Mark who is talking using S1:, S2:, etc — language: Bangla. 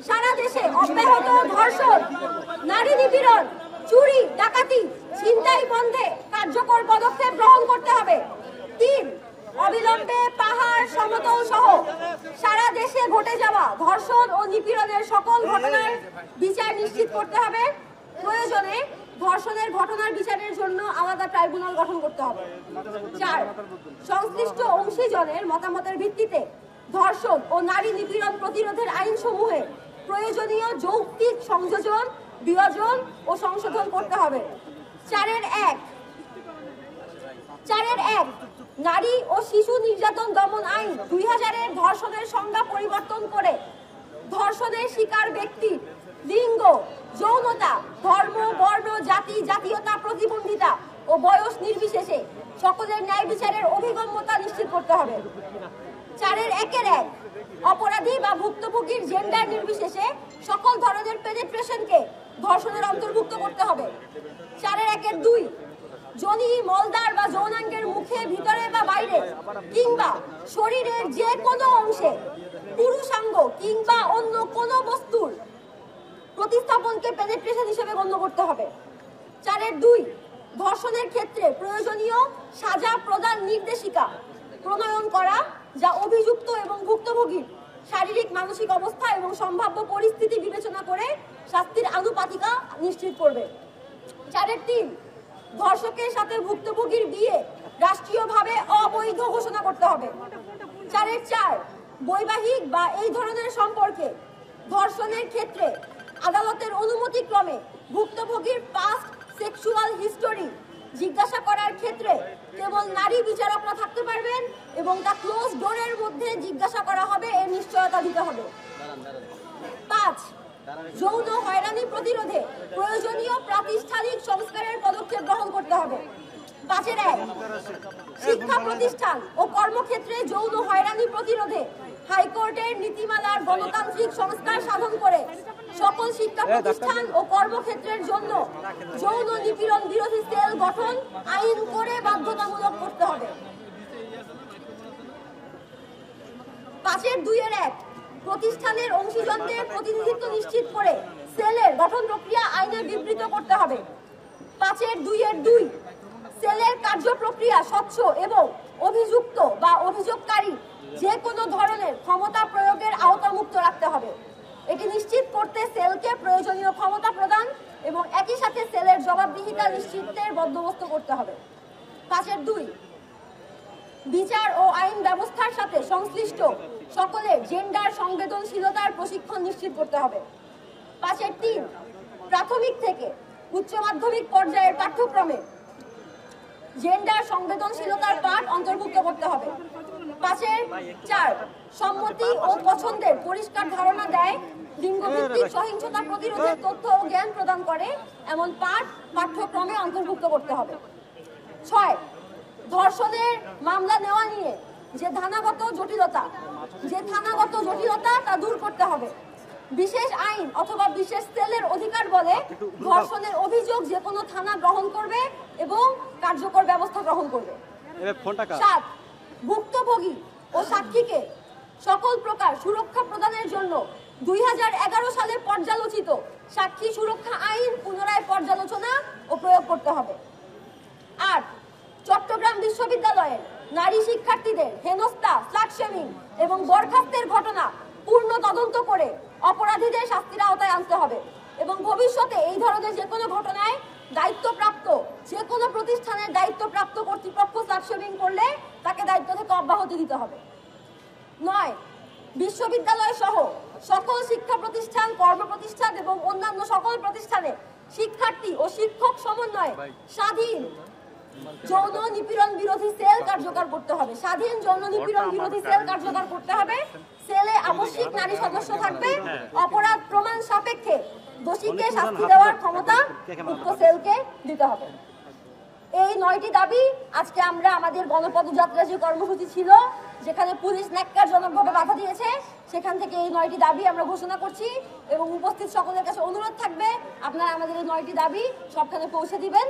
S1: সারা দেশে অব্যাহত ধর্ষণ, নারী নিপীড়ন, চুরি, ডাকাতি, ছিনতাই বন্ধে কার্যকর পদক্ষেপ গ্রহণ করতে হবে। 3, অবিলম্বে পাহাড়, সমতল সহ সারা দেশে ঘটে যাওয়া ধর্ষণ ও নিপীড়নের সকল ঘটনার বিচার নিশ্চিত করতে হবে। প্রয়োজনে ধর্ষণের ঘটনার বিচারের জন্য আলাদা ট্রাইব্যুনাল গঠন করতে হবে। 4, সংশ্লিষ্ট অংশীজনের মতামতের ভিত্তিতে ধর্ষণ ও নারী নিপীড়ন প্রতিরোধের আইনসমূহে প্রয়োজনীয় যৌক্তিক সংযোজন, বিয়োজন ও সংশোধন করতে হবে। 4-1 নারী ও শিশু নির্যাতন দমন আইন 2000-এর ধর্ষণের সংজ্ঞা পরিবর্তন করে ধর্ষণের শিকার ব্যক্তি লিঙ্গ, যৌনতা, ধর্ম, বর্ণ, জাতি, জাতীয়তা, প্রতিবন্ধিতা ও বয়স নির্বিশেষে সকলের ন্যায় বিচারের অভিগম্যতা নিশ্চিত করতে হবে। 4-1 অপরাধী বা ভুক্তভোগীর জেন্ডার নির্বিশেষে সকল ধরনের পেনিট্রেশনকে ধর্ষণের অন্তর্ভুক্ত করতে হবে। 4-2 যোনি, মলদ্বার বা যৌনাঙ্গের মুখে, ভিতরে বা বাইরে কিংবা শরীরের যে কোনো অংশে পুরুষাঙ্গ কিংবা অন্য কোনো বস্তুর প্রতিস্থাপনকে পেনিট্রেশন হিসেবে গণ্য করতে হবে। 4-2 ধর্ষণের ক্ষেত্রে প্রয়োজনীয় সাজা প্রদান নির্দেশিকা প্রণয়ন করা, যা অভিযুক্ত এবং ভুক্তভোগীর শারীরিক, মানসিক অবস্থা এবং সম্ভাব্য পরিস্থিতি বিবেচনা করে শাস্তির আনুপাতিকা নিশ্চিত করবে। 4-3 ধর্ষকের সাথে ভুক্তভোগীর বিয়ে রাষ্ট্রীয়ভাবে অবৈধ ঘোষণা করতে হবে। 4-4 বৈবাহিক বা এই ধরনের সম্পর্কে ধর্ষণের ক্ষেত্রে আদালতের অনুমতিক্রমে ভুক্তভোগীর পাস্ট সেক্সুয়াল হিস্টোরি জিজ্ঞাসা করার ক্ষেত্রে কেবল নারী বিচারকরা থাকতে পারবেন এবং তা ক্লোজ ডোরের মধ্যে জিজ্ঞাসা করা হবে এর নিশ্চয়তা দিতে হবে। 5 যৌন হয়রানি প্রতিরোধে প্রয়োজনীয় প্রাতিষ্ঠানিক সংস্কারের পদক্ষেপ গ্রহণ করতে হবে। 5-1 শিক্ষা প্রতিষ্ঠান ও কর্মক্ষেত্রে যৌন হয়রানি প্রতিরোধে হাইকোর্টের নীতিমালার গণতান্ত্রিক সংস্কার সাধন করে সকল শিক্ষা প্রতিষ্ঠান ও কর্মক্ষেত্রের জন্য যৌন নিপীড়ন বিরোধী সেল গঠন আইন করে বাধ্যতামূলক করতে হবে। 5-2 প্রতিষ্ঠানের অংশীজনদের প্রতিনিধিত্ব নিশ্চিত করে সেলের গঠন প্রক্রিয়া আইনে বিবৃত করতে হবে। 5-2 সেলের কার্যপ্রক্রিয়া স্বচ্ছ এবং অভিযুক্ত বা অভিযোগকারী যে কোনো ধরনের ক্ষমতা প্রয়োগের আওতামুক্ত রাখতে হবে। এটি নিশ্চিত করতে সেলকে প্রয়োজনীয় ক্ষমতা প্রদান এবং একই সাথে সেলের জবাবদিহিতা নিশ্চিতের বন্দোবস্ত করতে হবে। 5-2 বিচার ও আইন ব্যবস্থার সাথে সংশ্লিষ্ট সকলের জেন্ডার সংবেদনশীলতার প্রশিক্ষণ নিশ্চিত করতে হবে। 5-3 প্রাথমিক থেকে উচ্চ মাধ্যমিক পর্যায়ের পাঠ্যক্রমে জেন্ডার সংবেদনশীলতার পাঠ অন্তর্ভুক্ত করতে হবে। 5-4 সম্মতি ও পছন্দের পরিষ্কার ধারণা দেয়, লিঙ্গভিত্তিক সহিংসতা প্রতিরোধের তথ্য ও জ্ঞান প্রদান করে এমন পাঠ পাঠ্যক্রমে অন্তর্ভুক্ত করতে হবে। 6 ধর্ষণের মামলা নেওয়া নিয়ে যে থানাগত জটিলতা তা দূর করতে হবে। বিশেষ আইন অথবা বিশেষ সেলের অধিকার বলে ধর্ষণের অভিযোগ যে কোনো থানা গ্রহণ করবে এবং কার্যকর ব্যবস্থা গ্রহণ করবে। 7 ভুক্তভোগী ও সাক্ষীকে সকল প্রকার সুরক্ষা প্রদানের জন্য 2011 সালে পর্যালোচিত সাক্ষী সুরক্ষা আইন পুনরায় পর্যালোচনা ও প্রয়োগ করতে হবে। 8 চট্টগ্রাম বিশ্ববিদ্যালয়ের নারী শিক্ষার্থীদের হেনস্থা, স্লাট শেমিং এবং বরখাস্তের ঘটনা পূর্ণ তদন্ত করে অপরাধীদের শাস্তির আওতায় আনতে হবে এবং ভবিষ্যতে এই ধরনের যে কোনো ঘটনায় দায়িত্বপ্রাপ্ত যে কোনো প্রতিষ্ঠানের দায়িত্বপ্রাপ্ত কর্তৃপক্ষ স্লাট শেমিং করলে তাকে দায়িত্ব থেকে অব্যাহতি দিতে হবে। 9 বিশ্ববিদ্যালয় সহ সকল শিক্ষা প্রতিষ্ঠান, কর্ম প্রতিষ্ঠান এবং অন্যান্য সকল প্রতিষ্ঠানে শিক্ষার্থী ও শিক্ষক সমন্বয়ে স্বাধীন যৌন নিপীড়ন বিরোধী সেল কার্যকর করতে হবে। স্বাধীন যৌন নিপীড়ন বিরোধী সেল কার্যকর করতে হবে। সেলে আবশ্যিক নারী সদস্য থাকবে। অপরাধ প্রমাণ সাপেক্ষে দোষীকে শাস্তি দেওয়ার ক্ষমতা উক্ত সেলকে দিতে হবে। এই 9টি দাবি আজকে আমরা আমাদের গণপদযাত্রা যে কর্মসূচি ছিল, যেখানে পুলিশ ন্যাক্কারজনকভাবে বাধা দিয়েছে, সেখান থেকে এই 9টি দাবি আমরা ঘোষণা করছি এবং উপস্থিত সকলের কাছে অনুরোধ থাকবে আপনারা আমাদের এই 9টি দাবি সবখানে পৌঁছে দিবেন।